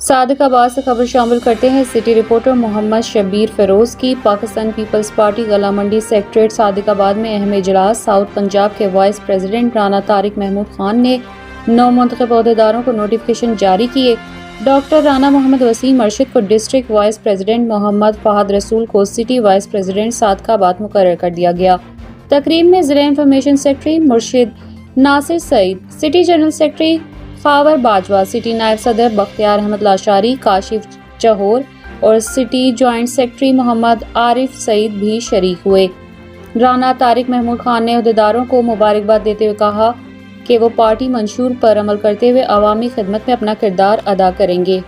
सादिकाबाद से खबर शामिल करते हैं। सिटी रिपोर्टर मोहम्मद शब्बीर फिरोज की। पाकिस्तान पीपल्स पार्टी गला मंडी सेक्रेटरीट सादिकाबाद में अहम इजलास। साउथ पंजाब के वाइस प्रेसिडेंट राना तारिक महमूद खान ने 9 मुंतखब अहदेदारों को नोटिफिकेशन जारी किए। डॉक्टर राना मोहम्मद वसीम अर्शद को district vice president, Mohammad Fahad Rasool को सिटी वाइस प्रेसिडेंट सादिकाबाद मुकर्रर कर दिया गया। तकरीब में जिला information secretary Murshid Nasir Saeed, city general secretary Khawar Bajwa, city नायब सदर बख्तियार अहमद लाशारी, काशिफ चहोर और city joint secretary Mohammad Arif Saeed भी शरीक हुए। राना तारिक महमूद खान ने अहदेदारों को मुबारकबाद देते हुए कहा कि वो पार्टी मंशूर पर अमल करते हुए अवामी खिदमत में अपना किरदार अदा करेंगे।